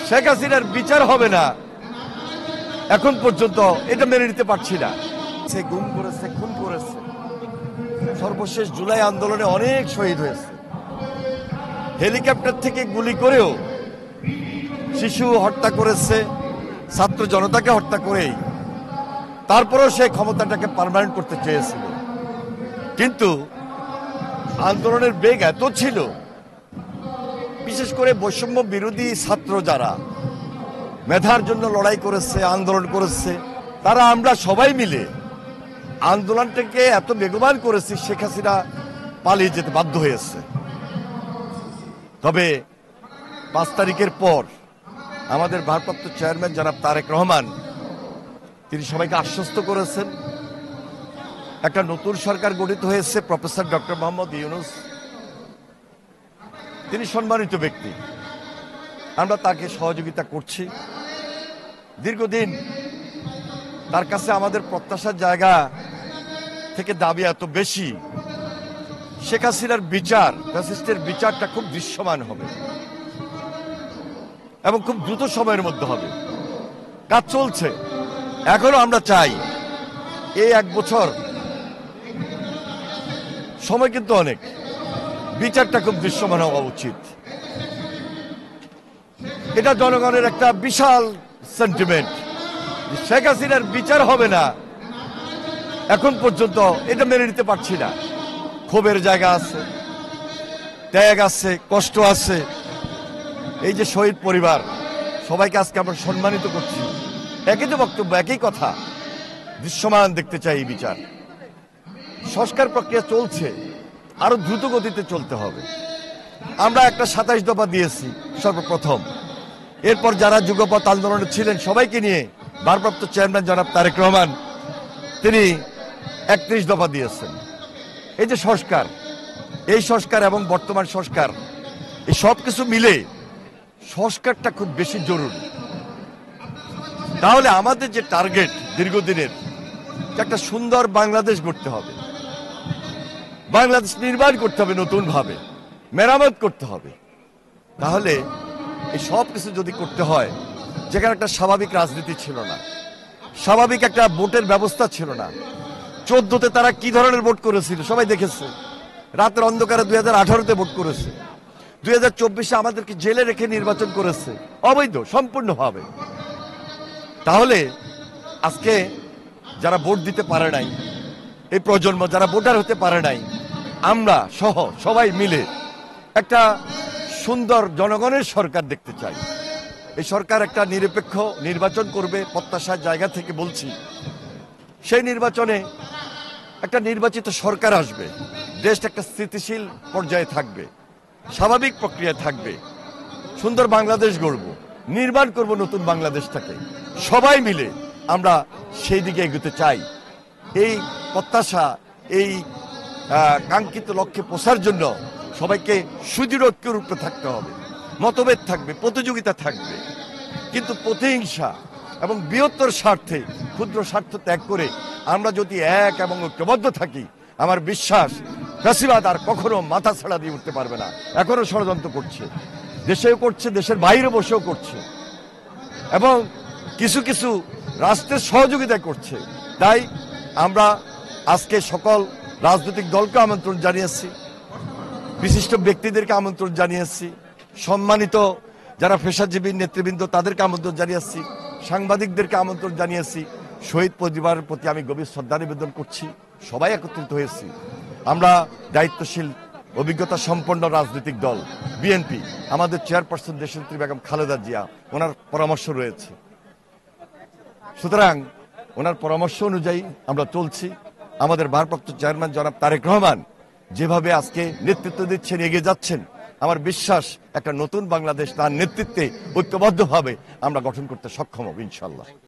শেখ হাসিনার বিচার হবে না, এখন পর্যন্ত এটা মেনে নিতে পারছি না। সে গুম করেছে, খুন করেছে, সর্বশেষ জুলাই আন্দোলনে অনেক শহীদ হয়েছে। হেলিকপ্টার থেকে গুলি করেও শিশু হত্যা করেছে, ছাত্র জনতাকে হত্যা করেই তারপরেও সে ক্ষমতাটাকে পার্মানেন্ট করতে চেয়েছিল। কিন্তু আন্দোলনের বেগ এত ছিল, বিশেষ করে বৈষম্য বিরোধী ছাত্র যারা মেধার জন্য লড়াই করেছে, আন্দোলন করেছে, তারা আমরা সবাই মিলে আন্দোলনটাকে এত বেগবান করেছি, শেখ হাসিনা পালিয়ে যেতে বাধ্য হয়েছে। তবে 5 তারিখের পর আমাদের ভারপ্রাপ্ত চেয়ারম্যান জনাব তারেক রহমান তিনি সবাইকে আশ্বস্ত করেছেন, একটা নতুন সরকার গঠিত হয়েছে, প্রফেসর ডক্টর মোহাম্মদ ইউনূস তিনি সম্মানিত ব্যক্তি, আমরা তাকে সহযোগিতা করছি। দীর্ঘদিন তার কাছে আমাদের প্রত্যাশার জায়গা থেকে দাবি এত বেশি, শেখ হাসিনার বিচার, ফ্যাসিস্টের বিচারটা খুব দৃশ্যমান হবে এবং খুব দ্রুত সময়ের মধ্যে হবে। কাজ চলছে, এখনো আমরা চাই এই 1 বছর সময় কিন্তু অনেক, বিচারটা খুব দৃশ্যমান হওয়া উচিত। এটা জনগণের একটা বিশাল সেন্টিমেন্ট। শেখ হাসিনার বিচার হবে না, এখন পর্যন্ত এটা মেনে নিতে পারছি না। ক্ষোভের জায়গা আছে, ত্যাগ আছে, কষ্ট আছে। এই যে শহীদ পরিবার, সবাইকে আজকে আমরা সম্মানিত করছি। একই তো বক্তব্য, একই কথা, দৃশ্যমান দেখতে চাই এই বিচার। সংস্কার প্রক্রিয়া চলছে, আরো দ্রুত গতিতে চলতে হবে। আমরা একটা 27 দফা দিয়েছি সর্বপ্রথম, এরপর যারা যুগপৎ আন্দোলনে ছিলেন সবাইকে নিয়ে ভারপ্রাপ্ত চেয়ারম্যান জনাব তারেক রহমান তিনি 31 দফা দিয়েছেন। এই যে সংস্কার, এই সংস্কার এবং বর্তমান সংস্কার, এই সব কিছু মিলে সংস্কারটা খুব বেশি জরুরি। তাহলে আমাদের যে টার্গেট দীর্ঘদিনের, একটা সুন্দর বাংলাদেশ গড়তে হবে, বাংলাদেশ নির্মাণ করতে হবে, নতুন ভাবে মেরামত করতে হবে। তাহলে এই সব কিছু যদি করতে হয়, যেখানে একটা স্বাভাবিক রাজনীতি ছিল না, স্বাভাবিক একটা ভোটের ব্যবস্থা ছিল না। 14তে তারা কি ধরনের ভোট করেছিল সবাই দেখেছে, রাতের অন্ধকারে 2018তে ভোট করেছে, 2024-এ আমাদেরকে জেলে রেখে নির্বাচন করেছে অবৈধ সম্পূর্ণভাবে। তাহলে আজকে যারা ভোট দিতে পারে নাই, এই প্রজন্ম যারা ভোটার হতে পারে নাই, আমরা সহ সবাই মিলে একটা সুন্দর জনগণের সরকার দেখতে চাই। এই সরকার একটা নিরপেক্ষ নির্বাচন করবে, প্রত্যাশার জায়গা থেকে বলছি। সেই নির্বাচনে একটা নির্বাচিত সরকার আসবে, দেশটা একটা স্থিতিশীল পর্যায়ে থাকবে, স্বাভাবিক প্রক্রিয়া থাকবে, সুন্দর বাংলাদেশ গড়ব, নির্মাণ করব নতুন বাংলাদেশটাকে। সবাই মিলে আমরা সেই দিকে এগোতে চাই। এই প্রত্যাশা, এই কাঙ্ক্ষিত লক্ষ্যে পৌঁছার জন্য সবাইকে সুদৃঢ় ঐক্যের উপরে থাকতে হবে। মতভেদ থাকবে, প্রতিযোগিতা থাকবে, কিন্তু প্রতিহিংসা এবং বৃহত্তর স্বার্থে ক্ষুদ্র স্বার্থ ত্যাগ করে আমরা যদি এক এবং ঐক্যবদ্ধ থাকি, আমার বিশ্বাস ফ্যাসিবাদ আর কখনো মাথা ছাড়া দিয়ে উঠতে পারবে না। এখনো ষড়যন্ত্র করছে, দেশেও করছে, দেশের বাইরে বসেও করছে, এবং কিছু কিছু রাষ্ট্রের সহযোগিতা করছে। তাই আমরা আজকে সকল রাজনৈতিক দলকে আমন্ত্রণ জানিয়েছি, বিশিষ্ট ব্যক্তিদেরকে আমন্ত্রণ জানিয়েছি, সম্মানিত যারা পেশাজীবী নেতৃবৃন্দ তাদেরকে আমন্ত্রণ জানিয়েছি, সাংবাদিকদেরকে আমন্ত্রণ জানিয়েছি। শহীদ পরিবারের প্রতি আমি গভীর শ্রদ্ধা নিবেদন করছি। সবাই একত্রিত হয়েছি। আমরা দায়িত্বশীল, অভিজ্ঞতা সম্পন্ন রাজনৈতিক দল বিএনপি, আমাদের চেয়ারপারসন দেশনেত্রী বেগম খালেদা জিয়া, ওনার পরামর্শ রয়েছে। সুতরাং ওনার পরামর্শ অনুযায়ী আমরা চলছি। আমাদের ভারপ্রাপ্ত চেয়ারম্যান জনাব তারেক রহমান যেভাবে আজকে নেতৃত্ব দিচ্ছেন, এগিয়ে যাচ্ছেন, আমার বিশ্বাস একটা নতুন বাংলাদেশ তার নেতৃত্বে ঐক্যবদ্ধভাবে আমরা গঠন করতে সক্ষম হব ইনশাল্লাহ।